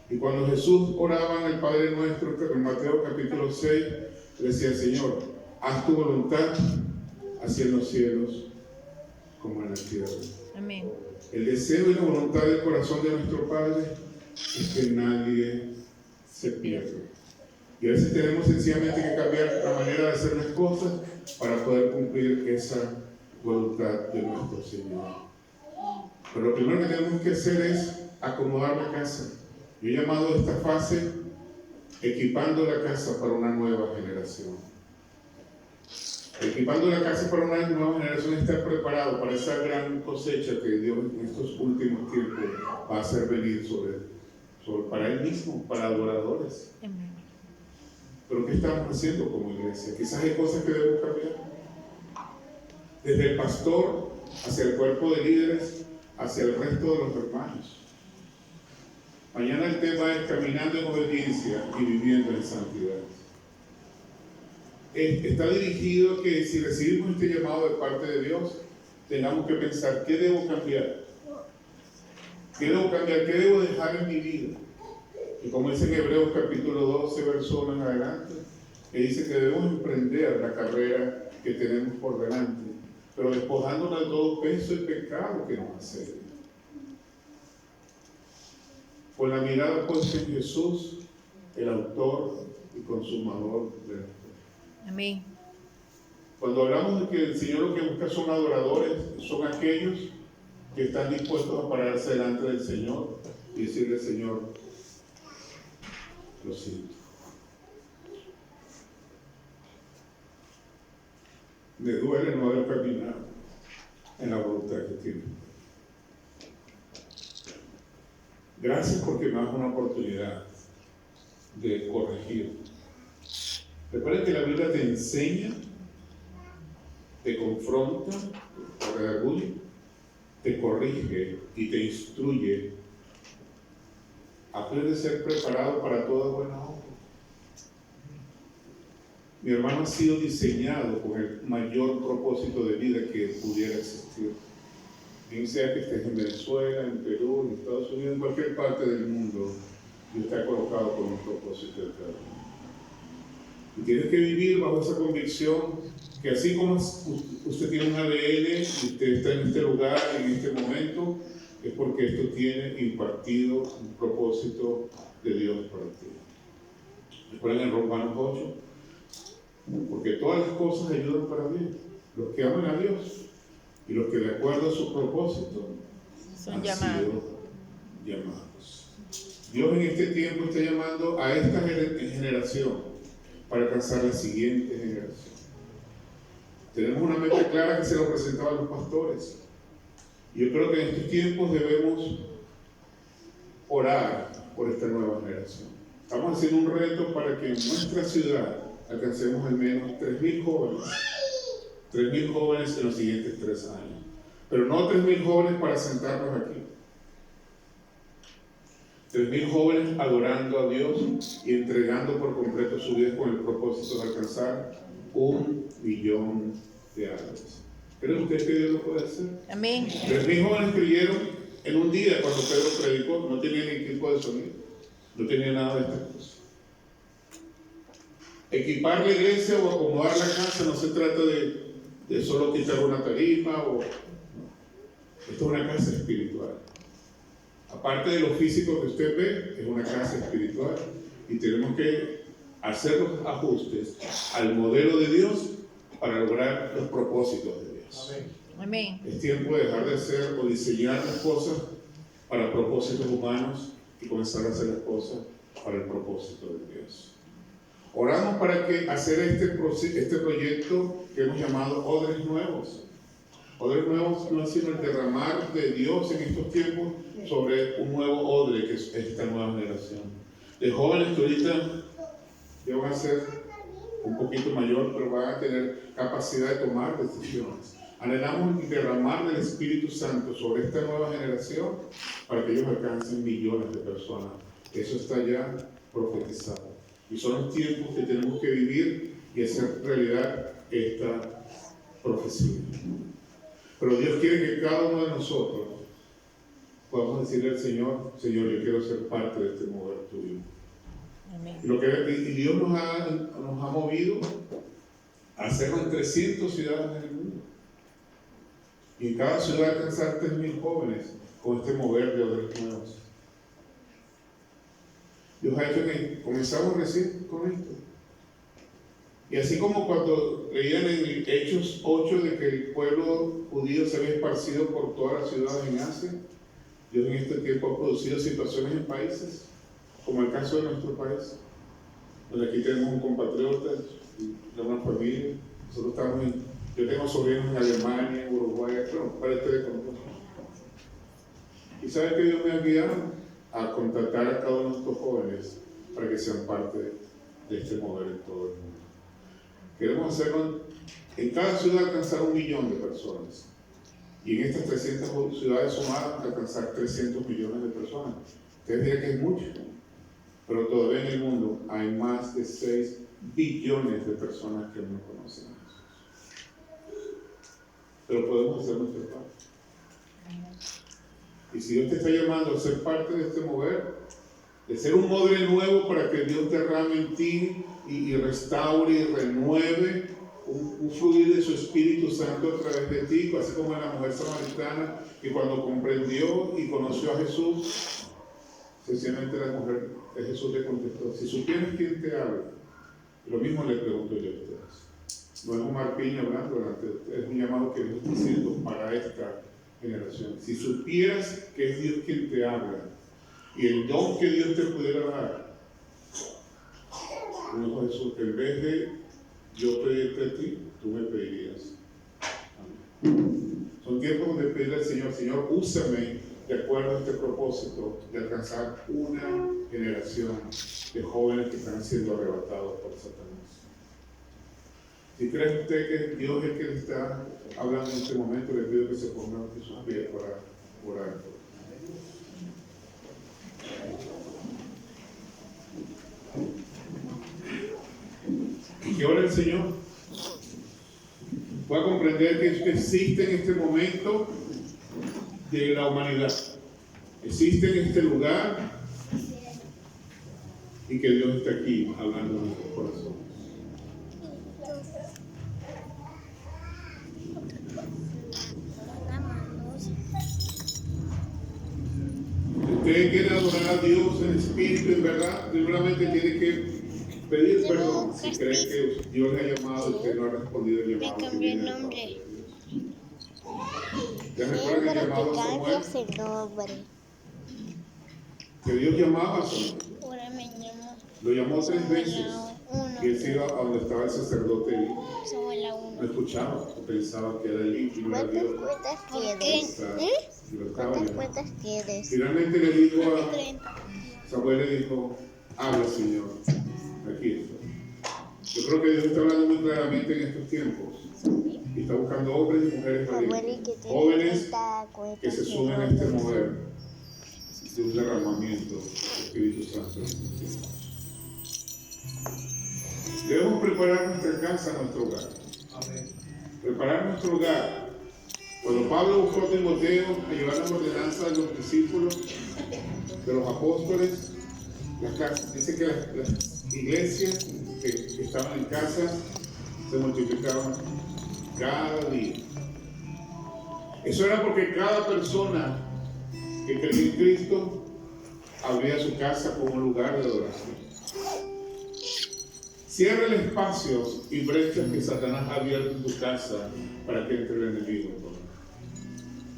Y cuando Jesús oraba en el Padre Nuestro, en Mateo capítulo 6, decía, Señor, haz tu voluntad, así en los cielos como en la tierra. Amén. El deseo y la voluntad del corazón de nuestro Padre es que nadie se pierda. Y a veces tenemos sencillamente que cambiar la manera de hacer las cosas para poder cumplir esa voluntad de nuestro Señor. Pero lo primero que tenemos que hacer es acomodar la casa. Yo he llamado a esta fase equipando la casa para una nueva generación. Equipando la casa para una nueva generación, estar preparado para esa gran cosecha que Dios en estos últimos tiempos va a hacer venir para Él mismo, para adoradores. Amén. Pero ¿qué estamos haciendo como iglesia? Quizás hay cosas que debemos cambiar. Desde el pastor hacia el cuerpo de líderes, hacia el resto de los hermanos. Mañana el tema es caminando en obediencia y viviendo en santidad. Está dirigido a que si recibimos este llamado de parte de Dios, tengamos que pensar, ¿qué debo cambiar? ¿Qué debo cambiar? ¿Qué debo dejar en mi vida? Y como dice en Hebreos capítulo 12, verso 1 en adelante, que dice que debemos emprender la carrera que tenemos por delante, pero despojándonos de todo peso y pecado que nos asedia. Con la mirada puesta en Jesús, el autor y consumador de la fe. Amén. Cuando hablamos de que el Señor lo que busca son adoradores, son aquellos que están dispuestos a pararse delante del Señor y decirle, Señor, lo siento. Me duele no haber caminado en la voluntad que tiene. Gracias porque me das una oportunidad de corregir. Recuerda que la Biblia te enseña, te confronta, redarguye, te corrige y te instruye a fin de ser preparado para toda buena obra. Mi hermano ha sido diseñado con el mayor propósito de vida que pudiera existir. Bien sea que estés en Venezuela, en Perú, en Estados Unidos, en cualquier parte del mundo, Dios te ha colocado con un propósito eterno. Y tienes que vivir bajo esa convicción que así como usted tiene un ADN y usted está en este lugar, en este momento, es porque esto tiene impartido un propósito de Dios para ti. Recuerden en Romanos 8, porque todas las cosas ayudan para bien, los que aman a Dios y los que de acuerdo a su propósito Son han llamados. sido llamados. Dios en este tiempo está llamando a esta generación para alcanzar la siguiente generación. Tenemos una meta clara que se lo presentaba a los pastores. Yo creo que en estos tiempos debemos orar por esta nueva generación. Estamos haciendo un reto para que en nuestra ciudad alcancemos al menos 3.000 jóvenes. 3.000 jóvenes en los siguientes 3 años. Pero no 3.000 jóvenes para sentarnos aquí. 3.000 jóvenes adorando a Dios y entregando por completo su vida con el propósito de alcanzar 1 millón de almas. ¿Cree usted que Dios lo puede hacer? Amén. 3.000 jóvenes creyeron en un día cuando Pedro predicó, no tenía ni equipo de sonido, no tenía nada de estas cosas. Equipar la iglesia o acomodar la casa no se trata de solo quitar una tarima o... Esto es una casa espiritual. Aparte de lo físico que usted ve, es una casa espiritual y tenemos que hacer los ajustes al modelo de Dios para lograr los propósitos de Dios. Amén. Amén. Es tiempo de dejar de hacer o diseñar las cosas para propósitos humanos y comenzar a hacer las cosas para el propósito de Dios. Oramos para que hacer este proyecto que hemos llamado Odres Nuevos. Odres Nuevos no es sino el derramar de Dios en estos tiempos sobre un nuevo odre que es esta nueva generación. De jóvenes que ahorita ya van a ser un poquito mayor, pero van a tener capacidad de tomar decisiones. Anhelamos derramar del Espíritu Santo sobre esta nueva generación para que ellos alcancen millones de personas. Eso está ya profetizado. Y son los tiempos que tenemos que vivir y hacer realidad esta profecía. Pero Dios quiere que cada uno de nosotros podamos decirle al Señor, Señor, yo quiero ser parte de este mover tuyo. Amén. Y Dios nos ha movido a hacerlo en 300 ciudades del mundo. Y en cada ciudad alcanzar 3.000 jóvenes con este mover de Odres Nuevos. Dios ha hecho que comenzamos recién con esto. Y así como cuando leían en Hechos 8 de que el pueblo judío se había esparcido por todas las ciudades en Asia, Dios en este tiempo ha producido situaciones en países, como el caso de nuestro país, donde aquí tenemos un compatriota, una familia, nosotros estamos yo tengo sobrinos en Alemania, en Uruguay, para ustedes con nosotros. ¿Y saben que Dios me ha guiado? A contactar a cada uno de estos jóvenes para que sean parte de este mover en todo el mundo. Queremos hacerlo en cada ciudad, alcanzar 1 millón de personas. Y en estas 300 ciudades sumadas, alcanzar 300 millones de personas. Ustedes dirán que es mucho, pero todavía en el mundo hay más de 6 billones de personas que no conocen a Jesús. Pero podemos hacer nuestra parte. Y si Dios te está llamando a ser parte de este mover, de ser un modelo nuevo para que Dios derrame en ti y restaure y renueve un fluir de su Espíritu Santo a través de ti, así como la mujer samaritana que cuando comprendió y conoció a Jesús, sencillamente la mujer de Jesús le contestó, si supieras quién te habla, lo mismo le pregunto yo a ustedes. No es Omar Piña hablando delante de ustedes, es un llamado que Dios está haciendo para esta generación. Si supieras que es Dios quien te habla y el don que Dios te pudiera dar, como dijo Jesús, en vez de yo pedirte a ti, tú me pedirías. Amén. Son tiempos de pedirle al Señor, Señor, úsame de acuerdo a este propósito de alcanzar una generación de jóvenes que están siendo arrebatados por Satanás. Si cree usted que Dios es el que le está hablando en este momento, le pido que se pongan en sus pies para orar. Y que ahora el Señor pueda comprender que usted existe en este momento de la humanidad. Existe en este lugar y que Dios está aquí hablando en nuestros corazones. Si usted quiere adorar a Dios en espíritu y en verdad, primeramente tiene que pedir perdón. Si cree que Dios le ha llamado y usted no ha respondido el llamado. Me cambié el nombre. ¿Ya recuerdan el llamado a Samuel? Que Dios llamaba a Samuel. Ahora me llamo Lo llamó 3 veces. Y él se iba a donde estaba el sacerdote Elí. Samuela 1. No escuchaba, pensaba que era Elí y no era Dios. ¿Cuántas cuentas tienes? Finalmente le dijo a 30. Samuel, le dijo, habla Señor, aquí estoy. Yo creo que Dios está hablando muy claramente en estos tiempos. Y está buscando hombres y mujeres valientes, jóvenes que se sumen a este mover de un derramamiento del Espíritu Santo en estos tiempos. Debemos preparar nuestra casa, nuestro hogar. Preparar nuestro hogar. Cuando Pablo buscó a Timoteo a llevar la ordenanza de los discípulos, de los apóstoles, dice que las iglesias que estaban en casa se multiplicaban cada día. Eso era porque cada persona que creía en Cristo abría su casa como un lugar de adoración. Cierra el espacio y brechas que Satanás ha abierto en tu casa para que entre el enemigo.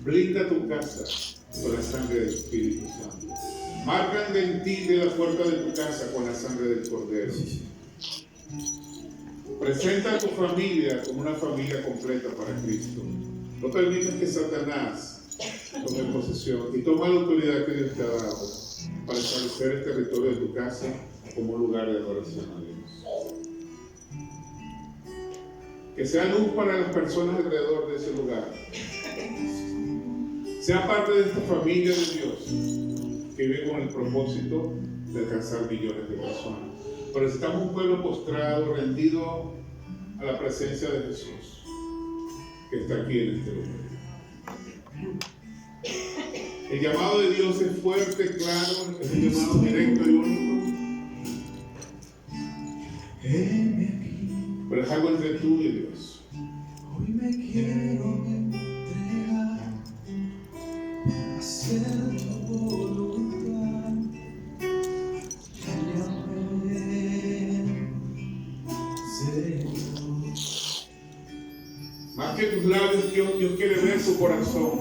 Blinda tu casa con la sangre del Espíritu Santo. Marcan de ti de la puerta de tu casa con la sangre del Cordero. Presenta a tu familia como una familia completa para Cristo. No permitas que Satanás tome posesión y toma la autoridad que Dios te ha dado para establecer el territorio de tu casa como un lugar de adoración a Dios. Que sea luz para las personas alrededor de ese lugar. Sea parte de esta familia de Dios que vive con el propósito de alcanzar millones de personas. Pero necesitamos un pueblo postrado, rendido a la presencia de Jesús, que está aquí en este lugar. El llamado de Dios es fuerte, claro, es un llamado directo y único. Pero es algo entre tú y Dios. Hoy me quiero entregar a hacer tu voluntad y aprender, Señor. Más que tus labios, Dios quiere ver tu corazón.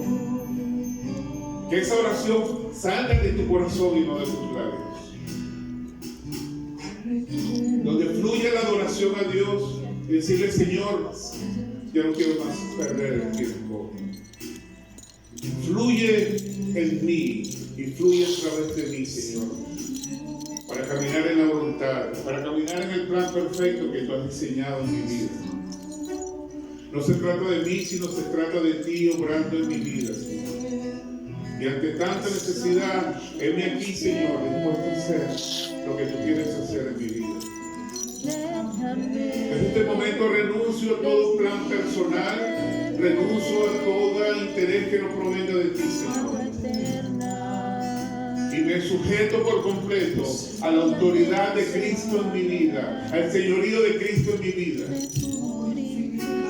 Que esa oración salga de tu corazón y no de tus labios. Donde fluye la adoración a Dios y decirle, Señor, yo no quiero más perder el tiempo. Fluye en mí y fluye a través de mí, Señor, para caminar en la voluntad, para caminar en el plan perfecto que tú has diseñado en mi vida. No se trata de mí, sino se trata de ti obrando en mi vida, Señor. Y ante tanta necesidad, heme aquí, Señor, dispuesto a hacer lo que tú quieres hacer en mi vida. En este momento renuncio a todo plan personal, renuncio a todo interés que no provenga de ti, Señor. Y me sujeto por completo a la autoridad de Cristo en mi vida, al señorío de Cristo en mi vida.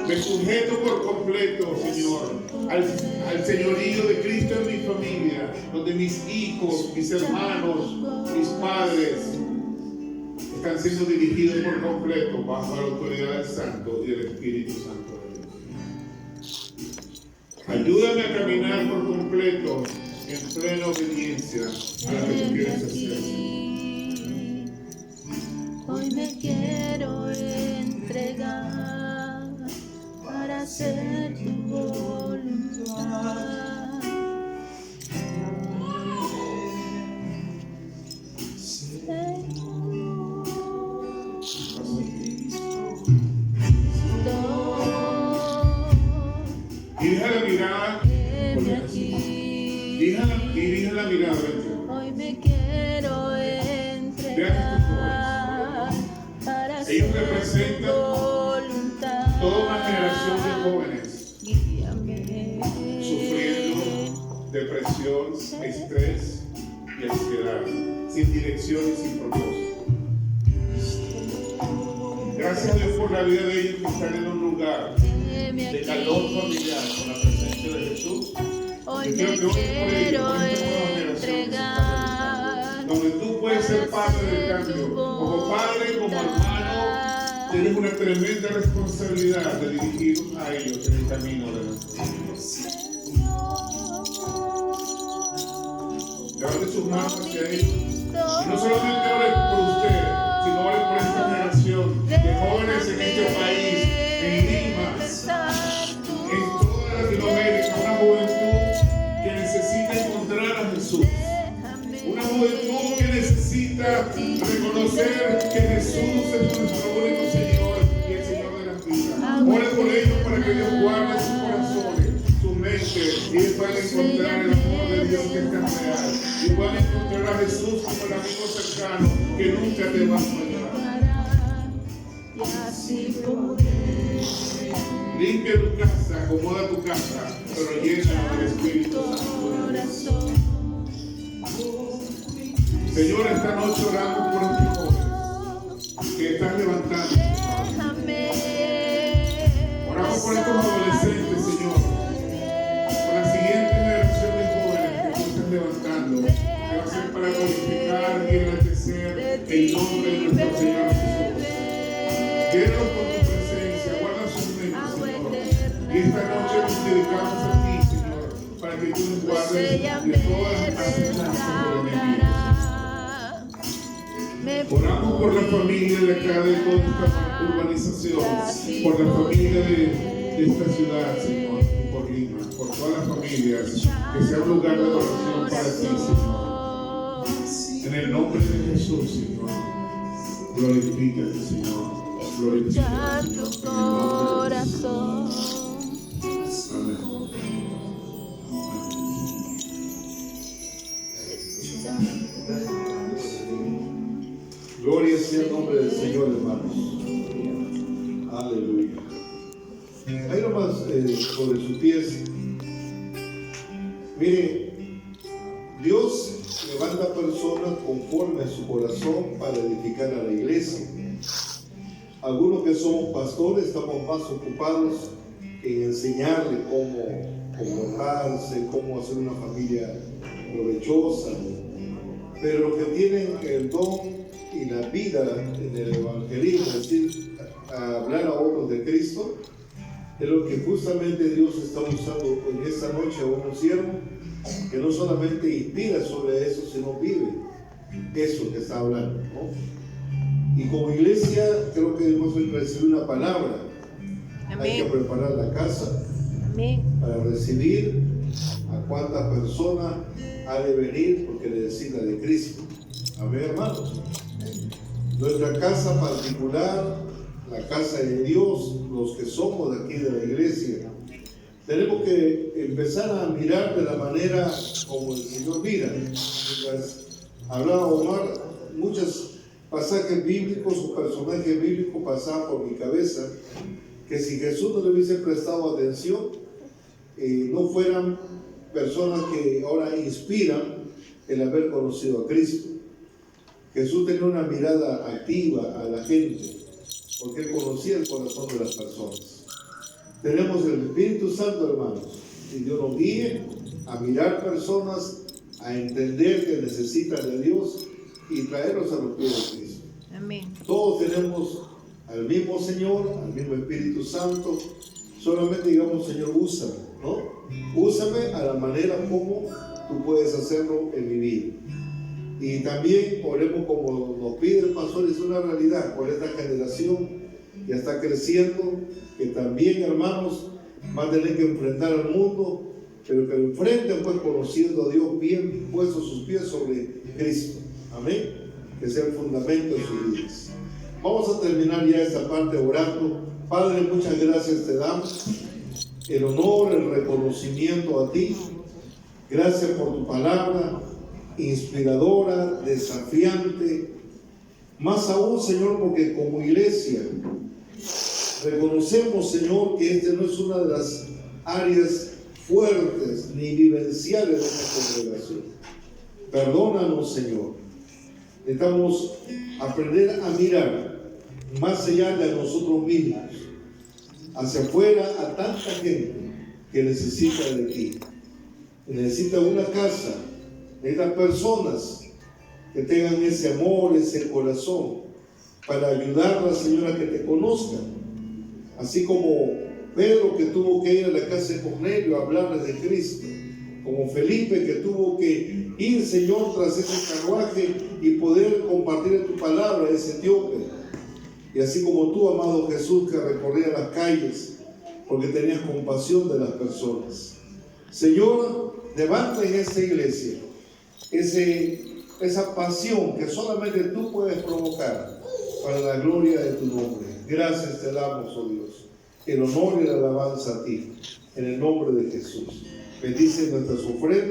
Me sujeto por completo, Señor, al señorío de Cristo en mi familia, donde mis hijos, mis hermanos, mis padres están siendo dirigidos por completo bajo la autoridad del Santo y del Espíritu Santo de Dios. Ayúdame a caminar por completo en plena obediencia a lo que tú quieres hacer. Hoy me quiero entregar para hacer tu voluntad. Hoy me quiero entregar para Ellos hacer representan tu voluntad. toda una generación de jóvenes Guíame. sufriendo depresión, estrés y ansiedad, sin dirección y sin propósito. Gracias a Dios por la vida de ellos que están en un lugar de calor familiar con la presencia de Jesús. Hoy Yo me quiero que ores por ellos, quiero por esta nueva generación que está entregar. donde tú puedes ser parte del cambio. Como padre, como hermano, tienes una tremenda responsabilidad de dirigir a ellos en el camino de nuestro Dios. Levante sus manos hacia ellos. Y no solamente ores por ustedes, sino ores por esta generación de jóvenes en este país, en Lima, en toda Latinoamérica, una juventud que necesita encontrar a Jesús. Una juventud que necesita reconocer que Jesús es nuestro único Señor y el Señor de las vidas. Ore por ellos para que Dios guarde sus corazones, su mente, y ellos puedan encontrar el amor de Dios que es tan real. Y puedan encontrar a Jesús como el amigo cercano que nunca te va a fallar. Y así podré Limpia tu casa, acomoda tu casa, pero llena del Espíritu Santo. corazón. Señor, esta noche oramos por estos jóvenes que están levantando. Déjame. Oramos por estos adolescentes, Señor. Por la siguiente generación de jóvenes que tú estás levantando, que va a ser para glorificar y enaltecer el nombre de nuestro Señor Jesús. Llénalos con tu presencia, guarda sus mentes, Señor. Y esta noche nos dedicamos a ti, Señor, para que tú nos guardes de todas las amenazas del enemigo. Oramos por la familia de acá, de toda esta urbanización, por la familia de esta ciudad, Señor, y por Lima, por todas las familias, que sea un lugar de adoración para ti, Señor. En el nombre de Jesús, Señor, glorifícate, Señor, glorifícate, Tu Señor, en el nombre de Jesús. corazón. Amén. Gloria sea el nombre del Señor, hermanos. Aleluya. Ahí nomás sobre sus pies. Mire, Dios levanta personas conforme a su corazón para edificar a la iglesia. Algunos que somos pastores estamos más ocupados en enseñarle cómo comportarse, cómo hacer una familia provechosa. Pero los que tienen el don y la vida en el evangelismo, es decir, a hablar a otros de Cristo, es lo que justamente Dios está usando en esta noche a un siervo que no solamente inspira sobre eso, sino vive eso que está hablando, ¿no? Y como iglesia creo que debemos recibir una palabra. Hay que preparar la casa para recibir a cuánta persona ha de venir porque necesita de Cristo. Amén, hermanos. Nuestra casa particular, la casa de Dios, los que somos de aquí de la iglesia, tenemos que empezar a mirar de la manera como el Señor mira. Mientras hablaba Omar, muchos pasajes bíblicos o personajes bíblicos pasaban por mi cabeza, que si Jesús no le hubiese prestado atención, no fueran personas que ahora inspiran el haber conocido a Cristo. Jesús tenía una mirada activa a la gente, porque Él conocía el corazón de las personas. Tenemos el Espíritu Santo, hermanos, y Dios nos guíe a mirar personas, a entender que necesitan de Dios y traerlos a los pies de Cristo. Amén. Todos tenemos al mismo Señor, al mismo Espíritu Santo, solamente digamos, Señor, úsame, ¿no? Úsame a la manera como tú puedes hacerlo en mi vida. Y también oremos como nos pide el pastor, es una realidad por esta generación que está creciendo, que también, hermanos, va a tener que enfrentar al mundo, pero que lo enfrenten pues conociendo a Dios, bien puestos sus pies sobre Cristo. Amén. Que sea el fundamento de sus vidas. Vamos a terminar ya esta parte orando. Padre, muchas gracias te damos. El honor, el reconocimiento a ti. Gracias por tu palabra. inspiradora, desafiante. Más aún, Señor, porque como iglesia reconocemos, Señor, que este no es una de las áreas fuertes ni vivenciales de esta congregación. Perdónanos, Señor. Necesitamos aprender a mirar más allá de nosotros mismos, hacia afuera, a tanta gente que necesita de ti, que necesita una casa, necesita personas que tengan ese amor, ese corazón, para ayudarla, Señor, a que te conozcan. Así como Pedro, que tuvo que ir a la casa de Cornelio a hablarle de Cristo, como Felipe, que tuvo que ir, Señor, tras ese carruaje y poder compartir tu palabra a ese etíope. Y así como tú, amado Jesús, que recorría las calles porque tenías compasión de las personas. Señor, levanta en esta iglesia esa pasión que solamente tú puedes provocar para la gloria de tu nombre. Gracias te damos, oh Dios. El honor y la alabanza a ti. En el nombre de Jesús. Bendice nuestras ofrendas.